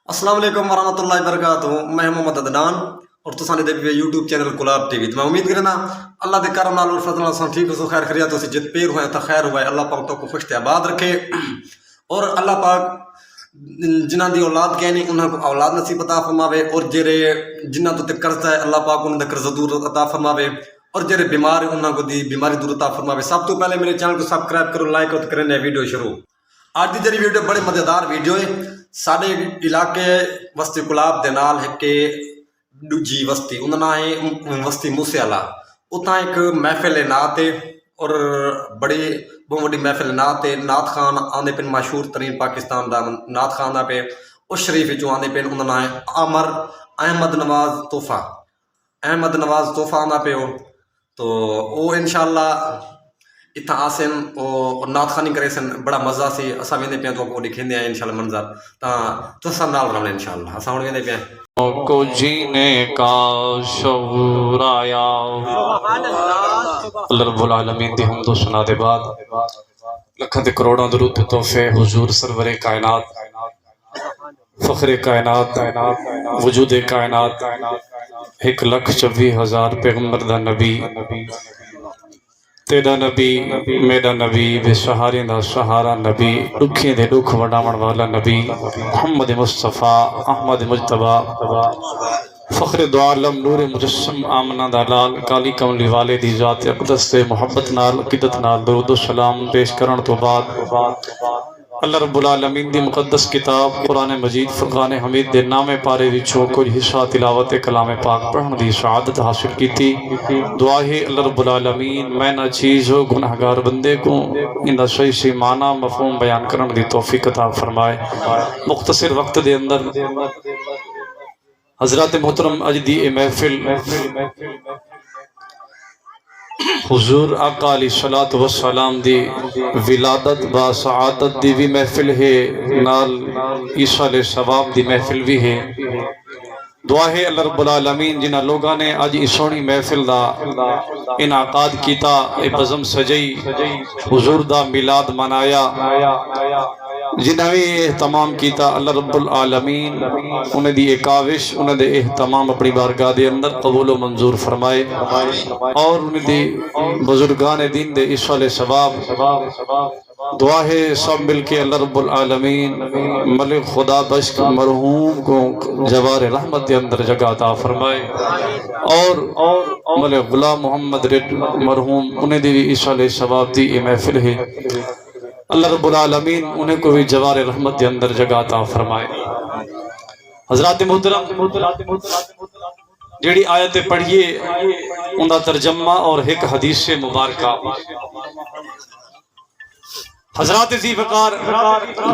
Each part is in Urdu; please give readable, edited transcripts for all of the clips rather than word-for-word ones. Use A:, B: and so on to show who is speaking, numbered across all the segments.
A: السلام علیکم ورحمۃ اللہ وبرکاتہ. میں محمد عدنان اور تساں دے یوٹیوب چینل گلاب ٹی وی. میں امید کرنا اللہ دے کرم نال اور فضل نال سان ٹھیک ہو، خیر خیریت ہو، جت پیر ہوئے تو خیر ہوئے. اللہ پاک تو کو خوش آباد رکھے اور اللہ پاک جنہاں دی اولاد کہنی انہاں کو اولاد نصیب عطا فرماوے، اور جڑے جنہاں تو قرض ہے اللہ پاک انہاں دا قرض دور عطا فرماوے، اور جڑے بیمار ہیں انہاں کو دی بیماری دور عطا فرماوے. سب تو پہلے میرے چینل کو سبسکرائب کرو، لائک اور کرنے ویڈیو شروع. آج دی جڑی ویڈیو بڑے مزیدار ویڈیو ہے. سارے علاقے وسطی گلاب دے نال ہے کہ دوجی وسطی انہاں نام ہے وسطی موسے والا. اتنا ایک محفل نعت ہے اور بڑی بہت بڑی محفل نعت ہے. نعت خان آنے پن مشہور ترین پاکستان دا نعت خان پہ اس شریف جو آنے پن انہاں نام ہے عامر احمد نواز توحفہ. احمد نواز توحفہ آنا پہ ہو تو وہ انشاءاللہ اتنا آسن اور نعت خانی کرے سن. بڑا مزہ سی. اساں ویندے پیاں تو کو دکھیندے ہیں انشاءاللہ منظر تو سب نال رہنا انشاءاللہ. اساں ویندے پیاں
B: کو جینے کا شعور آیا. اللہ رب العالمین دی حمد و ثنا دے بعد لکھاں تے کروڑاں درود تے تحفے حضور سرور کائنات، فخر کائنات، وجود کائنات، 1,24,000 پیغمبر دا نبی، تیرا نبی میرا نبی، بے سہارے دا سہارا نبی، دکھیں دے دکھ وڈاون والا نبی محمد مصطفیٰ احمد مجتبیٰ فخر دو عالم نور مجسم آمنہ دا لال کالی کملی والے دی ذات اقدس سے محبت نال عقیدت نال درود و سلام پیش کرن تو بعد اللہ رب العالمین دی مقدس کتاب قرآن مجید فرقان حمید دے نامے پارے وچوں کچھ حصہ تلاوت کلام پاک پڑھن دی سعادت حاصل کی تھی. دعا ہے اللہ رب العالمین میں نہ چیز ہو گناہگار بندے کو ان دا صحیح سی معنی مفہوم بیان کرن دی توفیق عطا فرمائے. مختصر وقت دے اندر حضرات محترم اج دی اے محفل حضور آقا علیہ الصلوۃ والسلام دی ولادت با سعادت دی بھی محفل ہے، نال ایصال ثواب دی محفل بھی ہے. دعا ہے اللہ رب العالمین جنہاں لوگاں نے اج اس سونی محفل دا انعقاد کیتا، اے بزم سجئی حضور دا میلاد منایا، جنہاں بھی اہتمام کیتا اللہ رب العالمین انہیں دی کاوش انہیں دے اہتمام اپنی بارگاہ دے اندر قبول و منظور فرمائے، اور انہیں دی بزرگان دین دے ایصال ثواب. دعا ہے سب مل کے اللہ رب العالمین ملک خدا بخش مرحوم کو جوار رحمت دے اندر جگہ عطا فرمائے، اور ملک غلام محمد رد مرحوم انہیں دی ایصال ثواب دی محفل ہے. اللہ رب العالمین انہیں کو بھی جوار رحمت دے اندر جگہ عطا فرمائے. حضرات محترم جیڑی آیت پڑھیے ان دا ترجمہ اور ایک حدیث مبارکہ. حضرات ذی وقار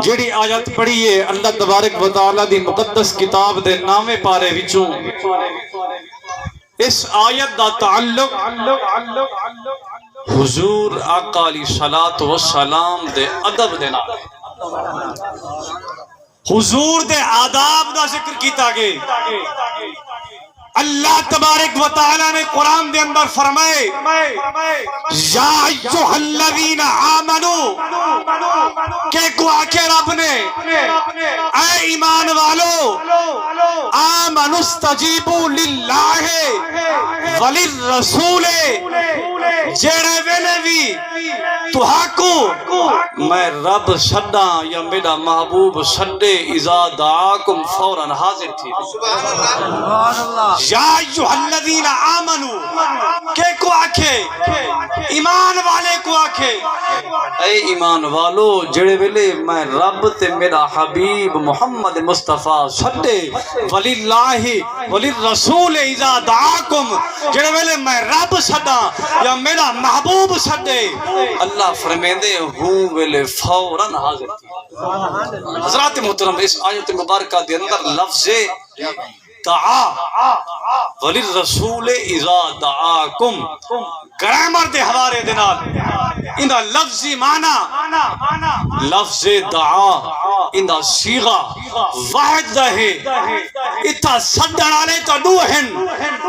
B: جیڑی آیت پڑھیے اللہ تبارک و تعالی دی مقدس کتاب دے نامے پارے وچوں اس آیت دا تعلق حضور آقا علیہ الصلوۃ والسلام دے ادب دے نال، حضور دے آداب دا ذکر کیتا گئے. اللہ تبارک و تعالی نے قرآن دے اندر فرمائے یا ایھا الذین آمنو کہ کو آکے رب نے اے ایمان والو آمنوا استجیبوا للہ وللرسول جڑے ویلے بھی تہاکو میں رب سڈاں یا میرا محبوب سڈے اذا دعاکم فوراً حاضر تھی. یا ایھا الذین آمنو کہ کو آکھے ایمان والے کو آکھے اے ایمان والو جڑے ویلے میں رب تے میرا حبیب محمد مصطفیٰ سڈے وللہ وللرسول اذا دعاکم جڑے ویلے میں رب سڈاں یا میرا محبوب سڈے اللہ فرمیندے ہوں ویلے فوراً حاضر تھی. حضرات محترم اس آیت مبارکہ دے اندر لفظ دعا وللرسول اذا دعاکم گرامر دے حوالے دے نال اندا لفظی معنی لفظ دعا اندا صیغہ واحد ہے. اتھا سڈن والے تو دو ہیں،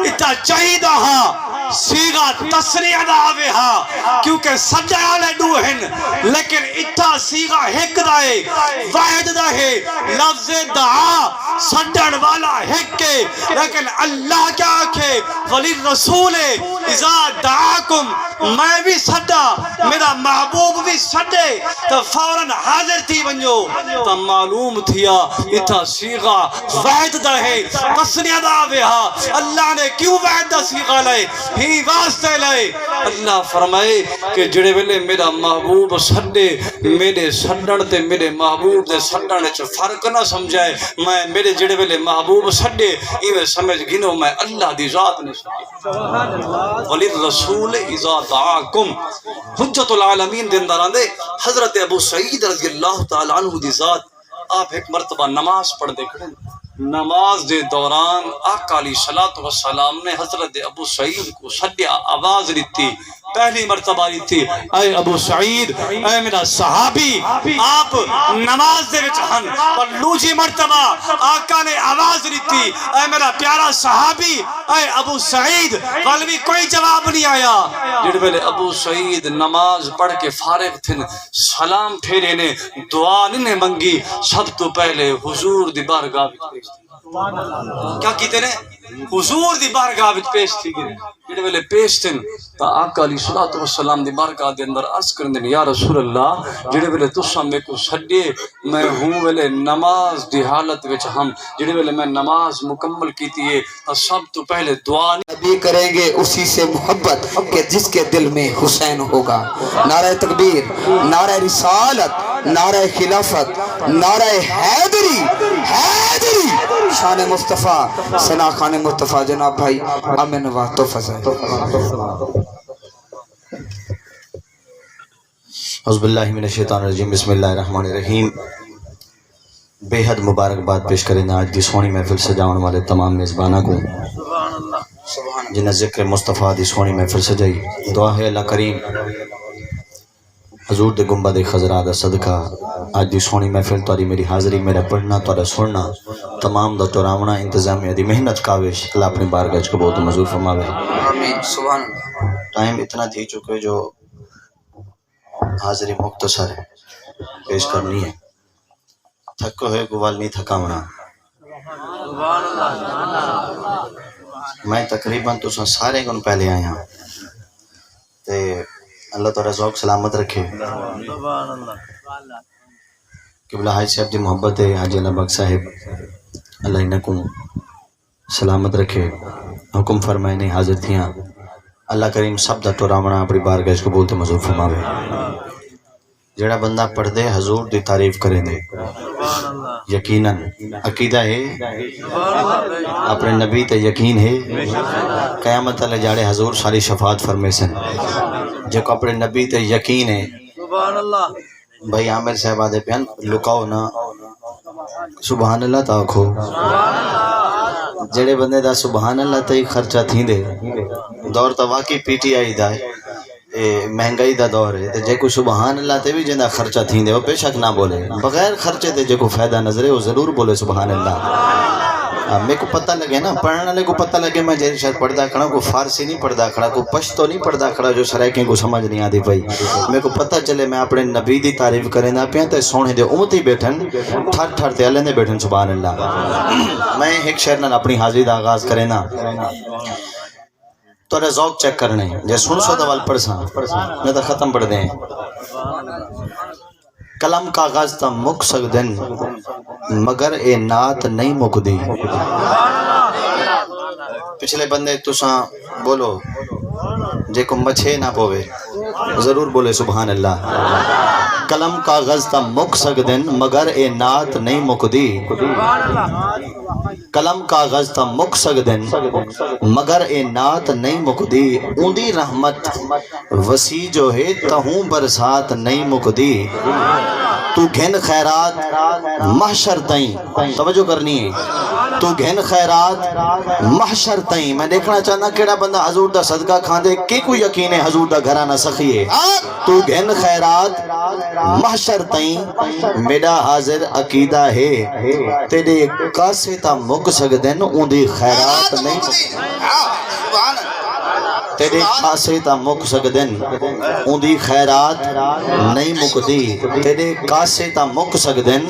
B: اتھا چاہیدہ ہاں صیغہ تسریع دا آوے ہاں کیونکہ سڈن والے دو ہیں، لیکن اتھا صیغہ ایک دا ہے واحد دا ہے. لفظ دعا
C: سڈن والا ہکے لیکن اللہ کیا آکھے ولی رسول اذا دعاکم میں بھی سڈا میرا محبوب بھی سڈے تو فوراً حاضر تھی ونجو تو معلوم تھیا اتھا سیغا وعد دا ہے قسنی ادا ویہا اللہ نے کیوں وعد دا سیغا لائے ہی واسطے لائے اللہ فرمائے کہ جڑے ویلے میرا محبوب سڈے میرے سڈن تے میرے محبوب دے سڈن چ فرق نہ سمجھائے میں میرے جڑے ویلے محبوب سڈے ایویں سمجھ گنو میں اللہ دی ذات نے سڈے ولی رسول اذا دعاکم حجت العالمین دے اندر آندے حضرت ابو سعید رضی اللہ تعالی عنہ دی ذات آپ ایک مرتبہ نماز پڑھ دے کھڑے نماز دے دوران آقا علیہ الصلوۃ والسلام نے حضرت ابو سعید کو سدیا آواز دیتی پہلی مرتبہ دیتی اے ابو سعید اے میرا صحابی آپ نماز دے وچ ہن پر دوسری مرتبہ آقا نے آواز دیتی اے میرا پیارا صحابی اے ابو سعید ول بھی کوئی جواب نہیں آیا جڑ ویلے ابو سعید نماز پڑھ کے فارغ تھن سلام پھیرے نے دعا نہیں منگی سب تو پہلے حضور دی بارگاہ وچ کیا کیتے نے حضور دی بارگاہ وچ پیش تھی گئے جڑے ویلے پیش تھن تا آقا علیہ الصلوۃ والسلام دی بارگاہ دے اندر عرض کرن دے یا رسول اللہ جڑے ویلے تساں میں کو چھڈے میں ہوں ویلے نماز دی حالت وچ ہم جڑے ویلے میں نماز مکمل کیتی ہے تا سب تو پہلے دعا
D: نبی کریں گے اسی سے محبت کہ جس کے دل میں حسین ہوگا نعرہ تکبیر نعرہ رسالت نعرہ خلافت نعرہ حیدری حیدری شان مصطفیٰ ثنا خان مصطفیٰ جناب بھائی امن و تحفظ
E: اعوذ باللہ من الشیطان الرجیم بسم اللہ الرحمن الرحیم بے حد مبارکباد پیش کریں آج دی سونی محفل سجاؤن والے تمام میزبانہ کو جنہیں ذکر مصطفیٰ دی سونی محفل سجائی دعا ہے اللہ کریم حضور دے گنبد خضرا دا صدقہ آج دی سونی محفل تواری میری حاضری میرا پڑھنا توارا سننا تمام دا توراونا انتظامیہ دی محنت کاوش اللہ اپنی بارگاہ کو بہت مزور فرماوے
D: آمین سبحان اللہ
E: ٹائم اتنا تھی چکے جو حاضری مختصر پیش کرنی ہے تھکو ہے گوال نہیں تھکا ہونا میں تقریباً تو سارے گن پہلے آیا ہوں تے اللہ تعالیٰ ذوق سلامت رکھے قبلہ حاج صاحب دی محبت ہے حاجی اللہ بخش صاحب اللہ انکم سلامت رکھے حکم فرمائے نہیں حاضر تھیاں اللہ کریم سب دا ٹورامنا اپنی بارگاہ کو بولتے مزور فرماوے جڑا بندہ پڑھ دے حضور دی تعریف کریں دے یقیناً عقیدہ ہے اپنے نبی تے یقین ہے قیامت اللہ جاڑے حضور ساری شفاعت فرمے سن جو کو اپنے نبی تے یقین ہے بھائی عامر صاحب آدھے پیان لکاؤ نا سبحان اللہ تاکھو جڑے بندے دا سبحان اللہ تے خرچہ تھی دے دور تا واقعی پی ٹی آئی دا مہنگائی دا دور ہے جے کو سبحان اللہ تے بھی جندہ خرچہ تھی دے وہ بے شک نہ بولے بغیر خرچے تے جے کو فائدہ نظرے وہ ضرور بولے سبحان اللہ میں کو پتہ لگے نا پڑھنے والے کو پتہ لگے میں جیسے شاید پڑھدا کھڑا کو فارسی نہیں پڑھدا کھڑا کو پشتو نہیں پڑھدا کھڑا جو سرائکیں کو سمجھ نہیں آتی بھائی میں کو پتہ چلے میں اپنے نبی دی تعریف کریں نا پیاں تے سونے دے امتی بیٹھن ٹھر ٹھر تے اللہ نے بیٹھن سبحان اللہ میں ایک شعر نال اپنی حاضری دا آغاز کریں نا تو ذوق چیک کرنے جے سن سو دوال پڑھساں میں تو ختم پڑھ دیں کلم کاغذ تا مک سکدن مگر اے نات نہیں مک دی پچھلے بندے تساں بولو جے کو مچھے نہ پوے ضرور بولے سبحان اللہ کلم کاغذ تا مک سکدن مگر اے نات نہیں مک دی کلم کاغذ تا مک سکدن مگر اے نات نہیں مک دی اوندی رحمت وسیع جو ہے تہوں برسات نہیں مک دی تو گھن خیرات محشر تائیں توجہ کرنی ہے تو گھن خیرات محشر تائیں میں دیکھنا چاہنا کیڑا بندہ حضور دا صدقہ کھان دے کہ کوئی یقین ہے حضور دا گھرانہ سخی ہے تو گھن خیرات محشر تائیں میرا حاضر عقیدہ ہے تیرے کاسے تا مک سکدن اوندی خیرات نہیں تیرے کاسے تا مک سکدن اندی خیرات نہیں مکدی تیرے کاسے تا مک سکدن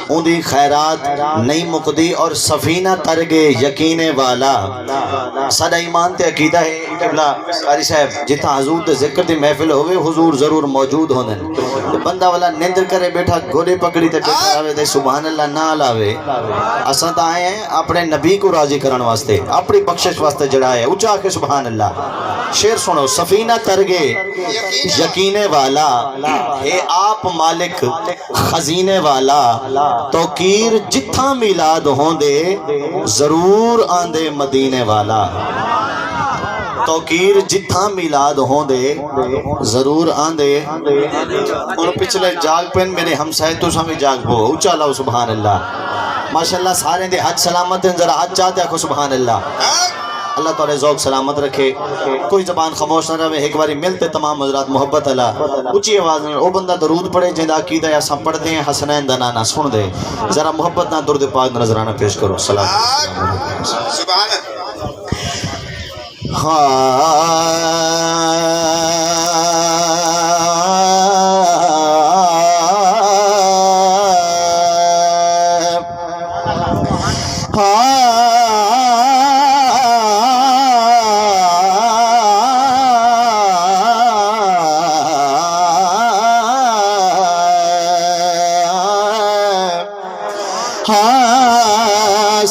E: اندی خیرات نہیں مکدی اور سفینہ ترگے یقین والا ساڈا ایمان تے عقیدہ ہے قبلہ قاری صاحب جتھا حضور دے ذکر دی محفل ہوئے حضور ضرور موجود ہوندن بندہ والا نیندر کرے بیٹھا گھوڑے پکڑی تے بیٹھا آوے تے سبحان اللہ نہ لاوے اساں تا آئے ہیں اپنے نبی کو راضی کرن واسطے اپنی بخشش واسطے جڑا ہے اونچا کے سبحان اللہ شعر سنو سفینہ ترگے یقین والا ہے آپ مالک خزینے والا توقیر جتھا میلاد ہوندے ضرور آندے مدینے والا توقیر جتھا میلاد ہوندے ضرور آندے اور پچھلے جاگ پین میرے ہمسائے تو سامنے جاگ پو اونچا لاؤ سبحان اللہ ماشاءاللہ سارے دے حج سلامت ہیں ذرا حج چاہتے ہیں سبحان اللہ اللہ تعالی ذوق سلامت رکھے کوئی زبان خاموش نہ رہے ایک باری ملتے تمام حضرات محبت اللہ اونچی آواز میں او بندہ درود پڑھے جندا عقیدہ یا سب پڑھتے ہیں حسنین دا نانا سن دے ذرا محبت نہ درود پاک نظرانہ پیش کرو سلام
F: سبحان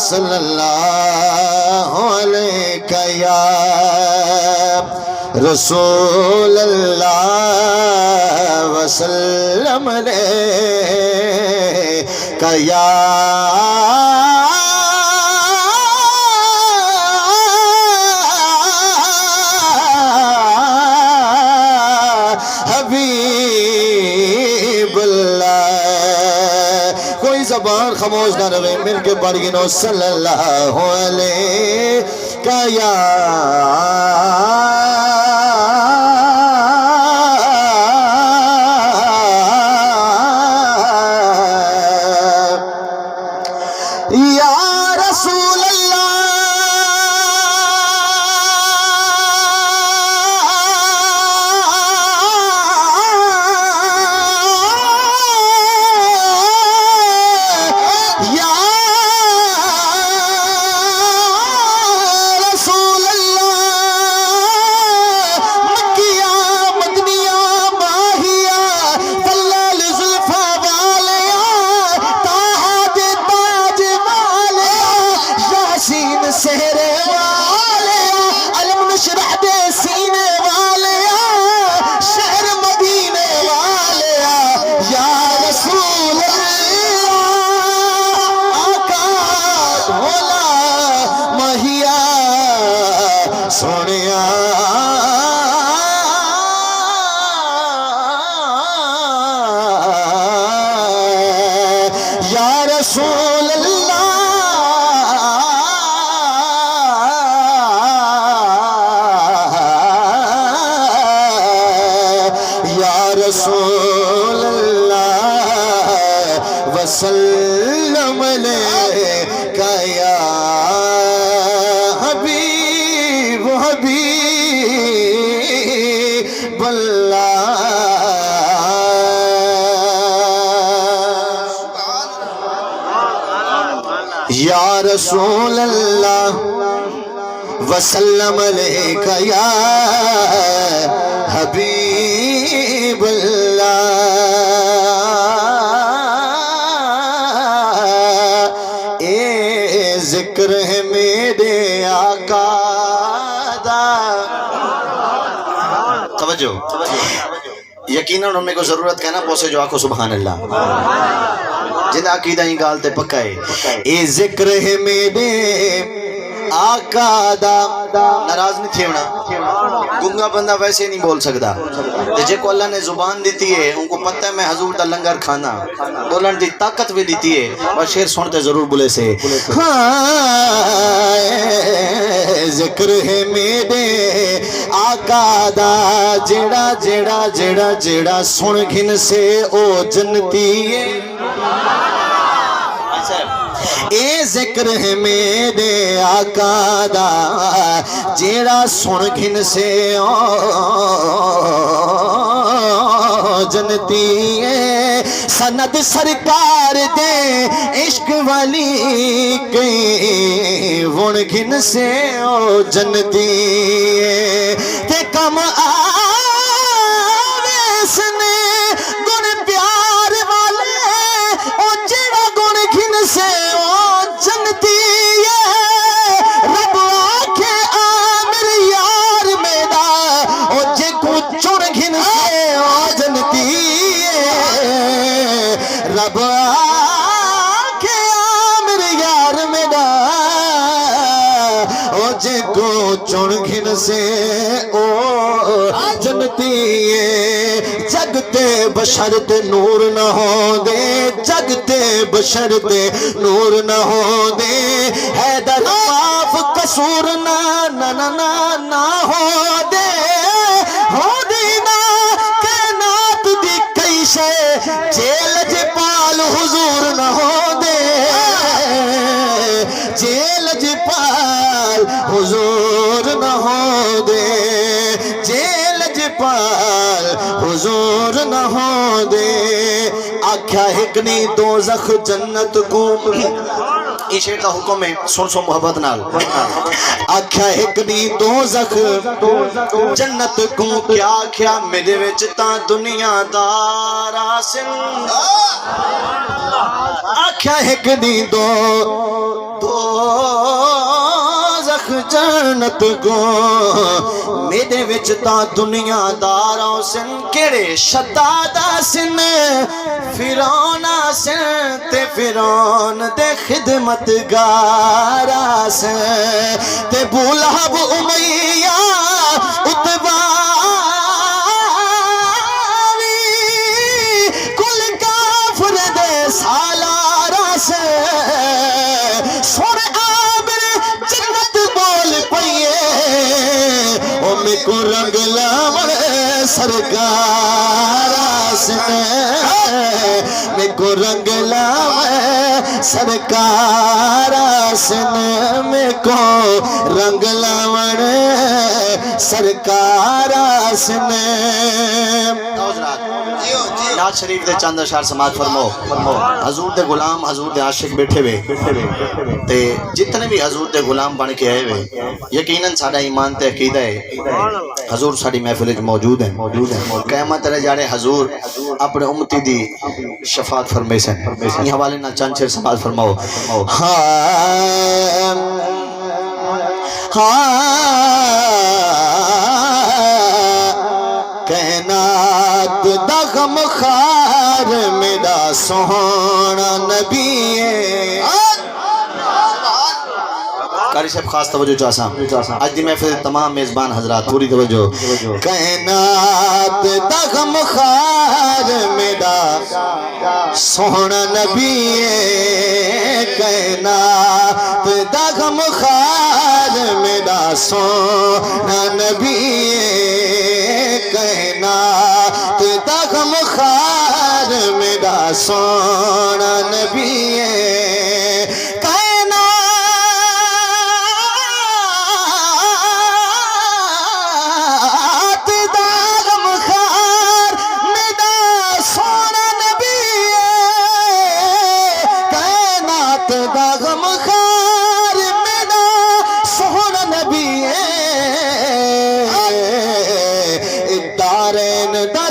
E: صلی اللہ علیہ یا رسول اللہ وسلم علیہ یا حبیب اللہ کوئی زبان خاموش نہ رہے مل کے پڑھ گنو صلی اللہ علیہ یا رسول سونیا یا رسول اللہ یا رسول اللہ وسلم علیہ یا حبیب اللہ یا رسول اللہ وسلم علیہ یا حبیب اللہ اے ذکر ہے میرے آقا دا توجہ یقیناً ہمیں کو ضرورت کہنا پوسے جو آکھو سبحان اللہ جن عقیدہ ہی گالتے پکائے اے ذکر ہے میرے آقا دا ناراض نہیں تھی ہونا گنگا بندہ ویسے نہیں بول سکتا جے کو اللہ نے زبان دیتی ہے ان کو پتہ ہے میں حضور دا لنگر کھانا بولن دی طاقت بھی دیتی ہے اور شعر سنتے ضرور بولے سے ذکر ہے میرے آقا دا جیڑا جیڑا جیڑا جیڑا سن گھن سے او جنتی ہے اے ذکر ہے میرے آقا دا جیڑا سن گھن سے جنتی ہے سند سرکار دے عشق والی کئی ون گھن سے جنتی ہے تے کم آویس نے گن پیار والے او جیڑا گن گھن سے جنتی ہے رب آکھے آمر یار میرا او جے کو چڑ گھن سے جنتی ہے رب آکھے آمر یار میرا او جے کو چڑ گھن سے او جنتی ہے جگتے بشر تے نور نہ ہو دے جگتے بشر تے نور نہ ہو دے حیدر معاف قصور نہ ہو دے نا کائنات دی کئی شے جیل جپال حضور نہ ہو دے جیل جپال حضور نہ ہو دے جیل جپال حضور نہ ہو دے آکھیا ہکنی دوزخ جنت کو یہ شعر دا حکم ہے سن سو محبت نال آکھیا ہکنی دوزخ جنت کو کیا آکھیا میرے وچ تاں دنیا دار آسن آکھیا ہکنی دوزخ جنت کو میرے وچ تاں دنیا دار آسن کیڑے شداد آسن فرعون آسن تے فرعون دے خدمتگار آسن تے بولہب امیہ اتباوی کل کافر دے سالار آسن سن آبر جنت بول پئیے او میں کو رنگ لاور سرکار آسن میں کو رنگ لاور سرکار آسن میں کو رنگ لاور سرکار آسن نعت شریف دے چند اشعار سماعت فرمو حضور دے غلام حضور دے عاشق بیٹھے ہوئے تے جتنے بھی حضور دے غلام بن کے آئے ہوئے یقیناً ساڑا ایمان تے عقیدہ ہے حضور ساڑی محفل موجود ہیں قیامت رہ جاڑے حضور اپنے امتی دی شفاعت فرمائے سن یہ حوالے نہ چند شعر سماعت فرماؤ کائنات دا غم خار میرا سوہنا نبی ہے قاری صاحب خاص توجہ چاہساں آج دی محفل تمام میزبان حضرات پوری توجہ کائنات دا غم خار میرا سوہنا نبی ہے کائنات دا غم خار میرا سوہنا نبی ہے کائنات دا غم خار میرا سوہنا نبی ہے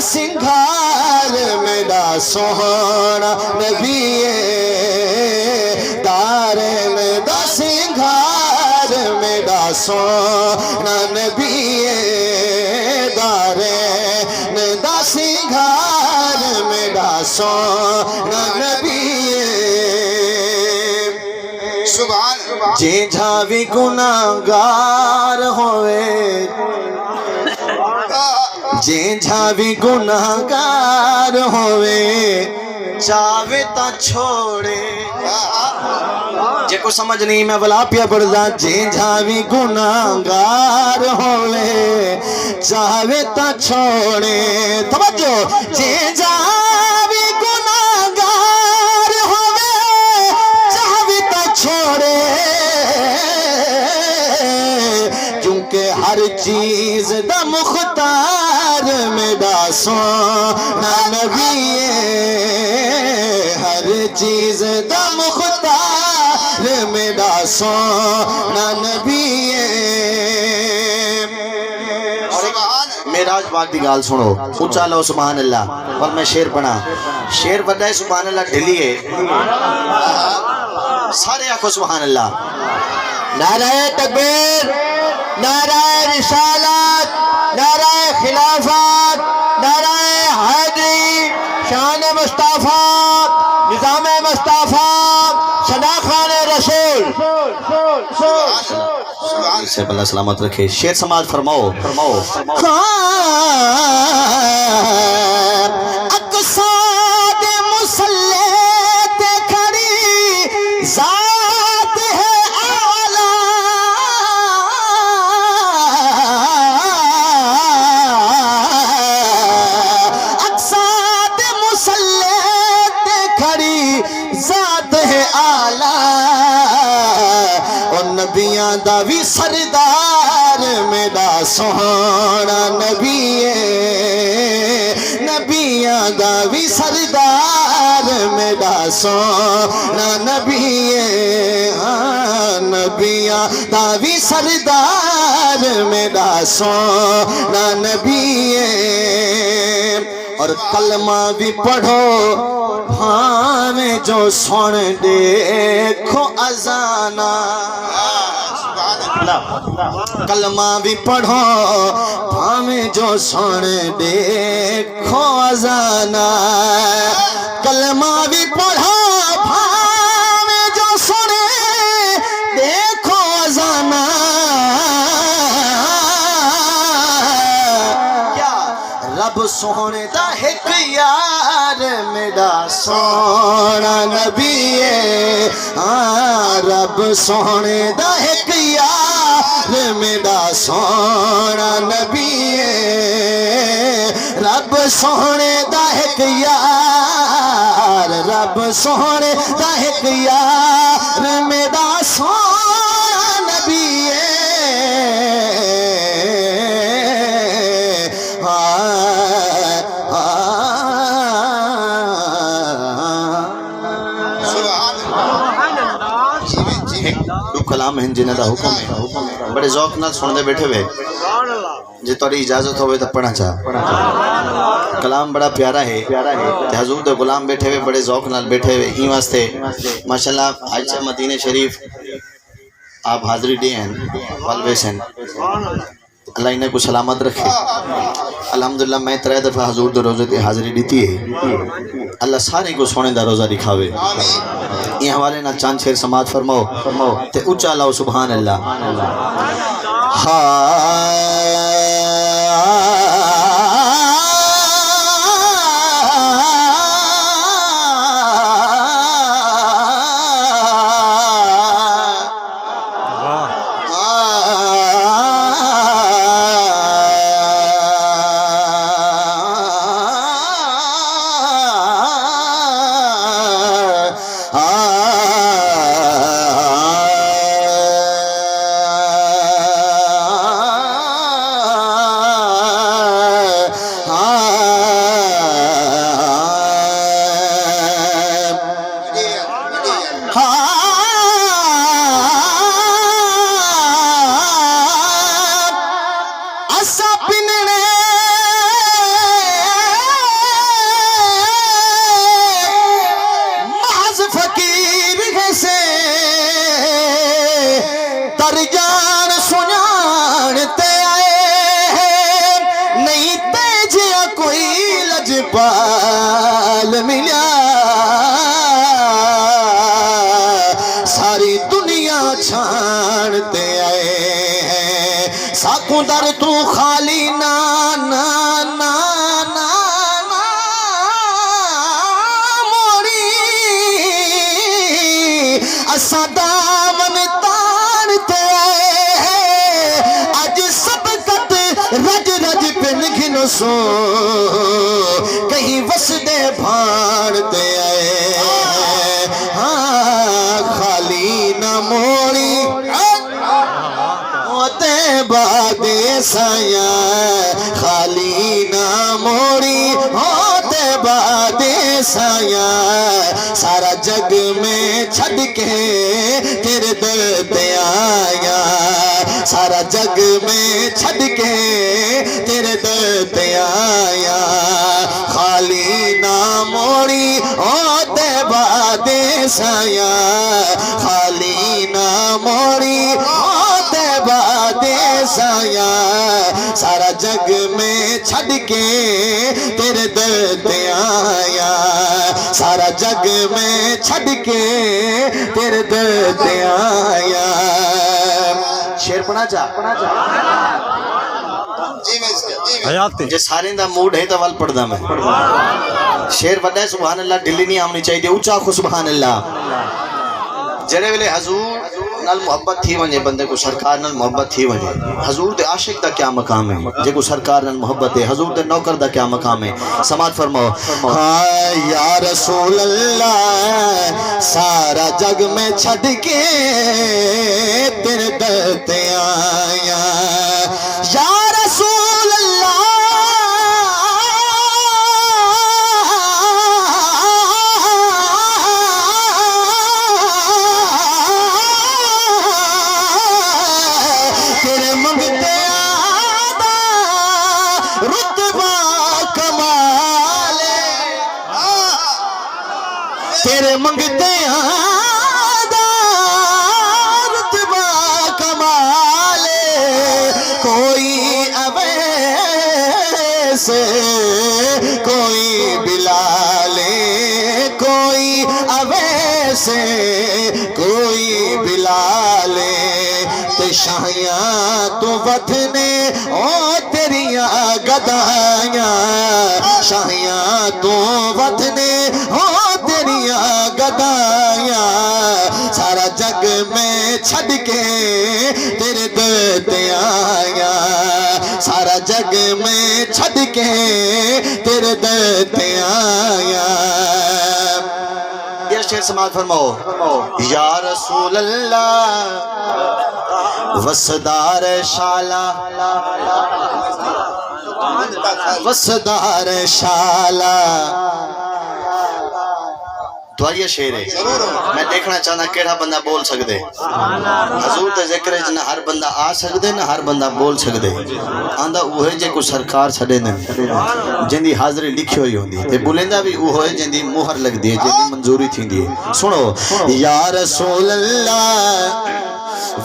E: سنگھار میرا سوہنا نبی ہے دارین دا سنگھار میرا سوہنا نبی ہے دارین دا سنگھار میرا سوہنا نبی ہے
F: سبحان
E: جے جھاوی گناہگار ہوئے جے جھاوی گناہگار ہوئے چاہوے تا چھوڑے جے کو سمجھ نہیں میں بلا پیا پڑھدا جے جھاوی گناہگار ہوئے چاہوے تا چھوڑے توجہ جے جھاوی گناہگار ہوئے چاہوے تا ہر چیز دا مختار میرا سونا نبی ہے، ہر چیز دا مختار میرا سونا نبی ہے۔ میراج پاک دی گال سنو، اونچا لو سبحان اللہ، اور میں شیر پڑھا، شیر پڑھا ہے سبحان اللہ ڈھلی ہے، سارے آنکھو سبحان اللہ۔ نعرہ تکبیر، نعرہ رسالت، نعرہ خلافت، نعرہ حیدری، شان مصطفیٰ، نظام مصطفیٰ، ثنا خان رسول۔ سے اللہ سلامت رکھے، شیر سماعت فرماؤ۔ اقصاد مسلح تے کھڑی ذات ہے اعلیٰ، اقصاد مسلح تے کھڑی ذات ہے اعلیٰ، اور نبیاں دا بھی سردار میرا سونا نبی ہے، نبیاں دا بھی سردار میرا سونا نبی ہے، ہاں نبیاں دا بھی سردار میرا سونا نبی ہے۔ اور کلمہ بھی پڑھو بھاویں جو سن دیکھو اذانہ، کلمہ بھی پڑھو بھاویں جو سن دیکھو اذانہ، کلمہ بھی پڑھو بھاویں جو سن دیکھو اذانہ، رب سونے دا ایک یار میرا سونا نبی ہے، ہاں رب سونے دا ایک یار میرا سونا نبی ہے، رب سونے دا ایک یار، رب سونے دا ایک یار میرا سونا نبی ہے۔ کلام ہیں جنہ دا حکم ہے، بڑے ذوق نال سنتے بیٹھے ہوئے، جی تھوڑی اجازت ہوئے تو پڑھنا چاہ، کلام بڑا پیارا ہے، حضور دے غلام بیٹھے ہوئے بڑے ذوق نال بیٹھے ہوئے، ہی واسطے ماشاءاللہ آج سے مدینہ شریف آپ حاضری دے ہیں، والویس ہیں، اللہ انہیں کو سلامت رکھے۔ الحمدللہ میں 3 دفعہ حضور دے روزے تے حاضری دیتی ہے، اللہ سارے کو سونے دا روزہ دکھاوے۔ یہ حوالے نہ چاند شیر سماعت فرماؤ تے اچھا لاؤ سبحان اللہ۔ جان سنانتے آئے ہیں، نہیں تیجیا کوئی لجپال ملیا، ساری دنیا چھانتے آئے ہیں، ساکوں در تو خالی نا نا نا نا موڑی اسا دامن تانتے آئے ہیں، اج سبقت رج رج پن گھنو سو کہیں وسدے بھانتے آئے ہیں، ہاں خالی نہ موڑی بعد سایہ خالی نہ موڑی ہوتے بعد سایہ سارا جگ میں چھڈ کے تیرے در تے آیا سارا جگ میں چھڈ کے تیرے در تے آیا خالی نہ موڑی ہوتے بعد سایہ خالی نہ موڑی ہوتے بعد سایہ سارا جگ میں چھڈ کے تیرے در تے آیا سارا جگ میں چھڈ کے تیرے در تے آیا شیر پڑھنا
F: جی میں جی
A: حیات
E: جے سارے دا موڈ ہے تو ول پڑھدا میں شیر وڈا ہے سبحان اللہ ڈلی نہیں آمنی چاہیے اونچا خو سبحان اللہ جڑے ویلے حضور نال محبت تھی ونجے بندے کو سرکار نال محبت تھی ونجے حضور دے عاشق دا کیا مقام ہے جے کو سرکار نال محبت ہے حضور دے نوکر دا کیا مقام ہے سماعت فرماؤ ہاں یا رسول اللہ سارا جگ میں چھڈ کے تیرے در تے آیا یا رسول اللہ تیرے منگتے آدھا رتبہ کمالے تیرے منگتے آدھا رتبہ کمالے کوئی اویسے کوئی بلالے کوئی اویسے کوئی بلالے تے شاہیاں تو ودھنے او تیریاں گدائیاں شاہیاں تو ودھنے او تیریاں گدائیاں سارا جگ میں چھڈ کے تیرے در تے آیا سارا جگ میں چھڈ کے تیرے در تے آیا یہ شعر سماعت فرماؤ یا رسول اللہ وسدار شالا وسدار شالا دوائیہ شعر ہے میں دیکھنا چاہنا کیڑا بندہ بول سکدے حضور تے ذکر ہے نہ ہر بندہ آ سکدے نہ ہر بندہ بول سکدے آندا اوہ جے کو سرکار چھڈے نے جندی حاضری لکھی ہوئی ہوندی تے بولیندا بھی اوہ ہے جندی مہر لگدی ہے جندی منظوری تھیندی ہے سنو یا رسول اللہ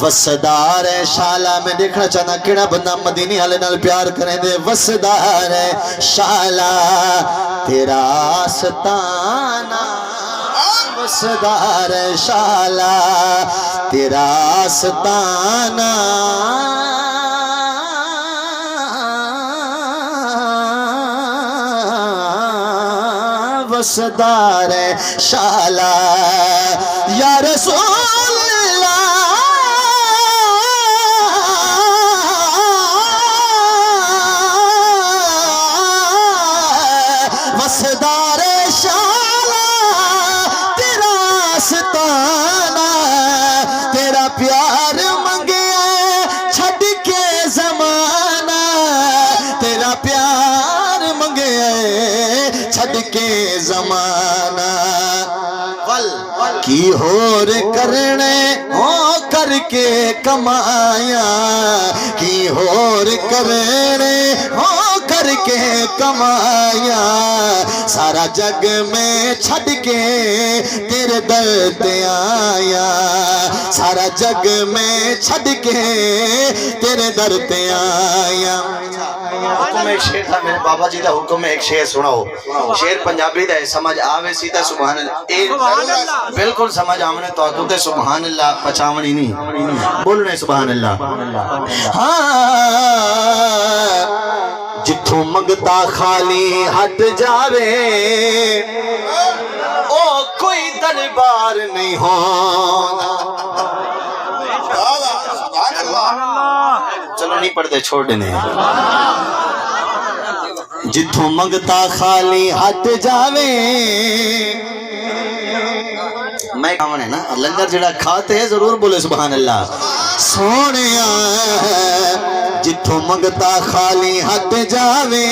E: وسدار شالا میں دیکھنا چاہنا کیڑا بندہ مدینی والے نال پیار کریں دے وسدار شالا تیرا آستانہ وسدار شالا تیرا آستانہ وسدار شالا یا رسول اللہ وسدار شالا تیرا آستانہ تیرا پیار منگیا چھڈ کے زمانہ تیرا پیار منگیا چھڈ کے زمانہ کی ہور کرنے ہو کر کے کمایا کی ہور کرنے ہو کر کے کمایا سارا جگ میں چھڈ کے تیرے در تے آیا سارا جگ میں چھڈ کے تیرے در تے آیا حکم ایک شعر تھا میرے بابا جی دا حکم ایک شعر سناؤ شعر پنجابی دا ہے سمجھ آوے سیدھا سبحان اللہ بالکل سمجھ آمنے تو آتو تے سبحان اللہ پچاونی نہیں بولنے سبحان اللہ جتھوں منگتا خالی ہٹ جاوے او کوئی دربار نہیں ہونا چلو نہیں پڑھ دے چھوڑ دینے جتھوں منگتا خالی ہٹ جاوے میں کامن ہے نا لنگر جڑا کھاتے ہیں ضرور بولے سبحان اللہ سونیا جتھوں منگتا خالی ہٹ جاوے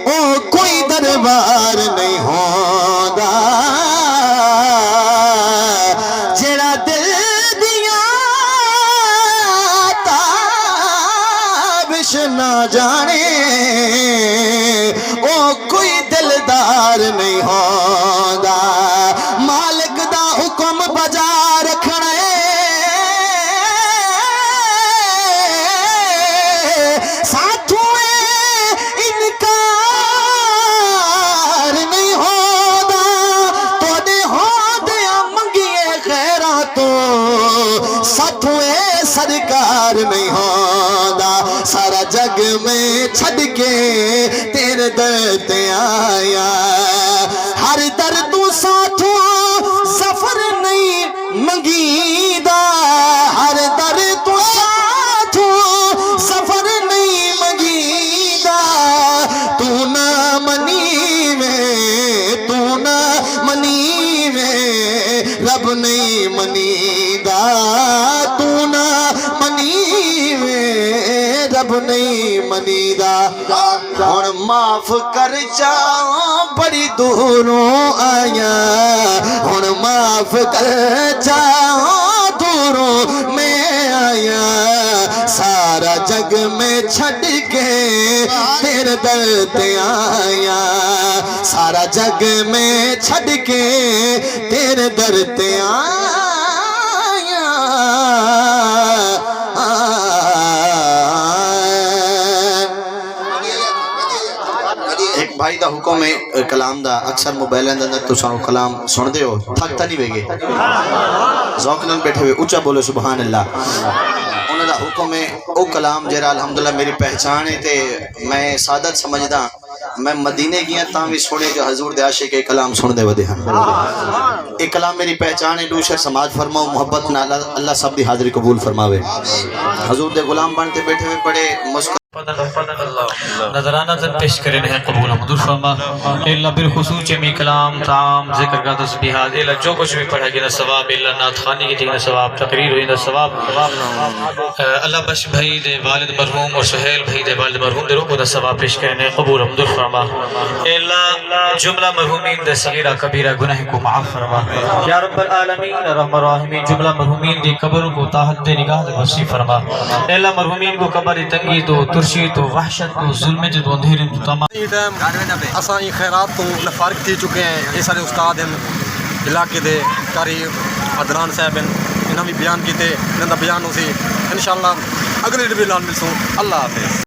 E: او کوئی دربار نہیں ہوندا جڑا دل دیاں تابش نہ جانے او کوئی دلدار نہیں ہوندا مالک دا حکم بجا رکھنا ساتھوں انکار نہیں ہودا توڑے ہوندیاں منگیے خیراں تو ساتھوں سرکار نہیں ہودا سارا جگ میں چھڈ کے تیرے در تے آیا ہر در تو ساتھوں سفر نہیں منگیدا ہر در تو ساتھوں سفر نہیں منگیدا تو نہ منی میں رب نہیں منیدا تو نہ منی میں رب نہیں منیدا ہن معاف کر جاؤ بڑی دوروں آیا ہن معاف کر جاؤ دوروں میں آیا سارا جگ میں چھڈ کے تیرے در تے آیا سارا جگ میں چھڈ کے تیرے در تے ایک بھائی دا حکم ہے کلام دا اکثر موبائلیں دا تو سانو کلام سن دے ہو تھکتا نہیں وے گے ذوق نال بیٹھے ہوئے اونچا بولو سبحان اللہ انہاں دا حکم ہے او کلام جڑا الحمدللہ میری پہچان ہے تے میں سعادت سمجھدا میں مدینے گیا تاں بھی سنے جو حضور دے عاشق کے کلام سن دے ودے ہن ایک کلام میری پہچان ہے دوسرے سماج فرماؤ محبت نہ اللہ سب دی حاضری قبول فرماوے حضور دے غلام بنتے بیٹھے ہوئے بڑے مسکر
B: نظرانہ زن پیش کریں ہیں قبول حمدور فرما اللہ بالخصوص جمی کلام تعام ذکر کا تسبیحات اللہ جو کچھ بھی پڑھا گیا ثواب اللہ نعت خانی کی تینا ثواب تقریر ہوئی نا ثواب اللہ بش بھائی دے والد مرحوم اور سہیل بھائی دے والد مرحوم دے روکو دا ثواب پیش کریں ہیں قبول حمدور فرما اللہ جملہ مرحومین دے صغیرہ کبیرہ گناہ کو معاف فرما یا رب العالمین رحم الراحمین جملہ مرحومین دی قبر کو تاحت دے نگاہ دے وسیع فرما اللہ مرحومین کو قبر تنگی تو ترشی تو وحشت تو ظلم تو اندھیرے تو تمام
A: اساں یہ خیرات تو فارغ تھی چکے ہیں یہ سارے استاد ہیں علاقے دے قاری عدنان صاحب ہیں انہاں بھی بیان کیتے انہاں دا بیان ہو سی انشاءاللہ اگلے ویڈیو نال ملسوں اللہ حافظ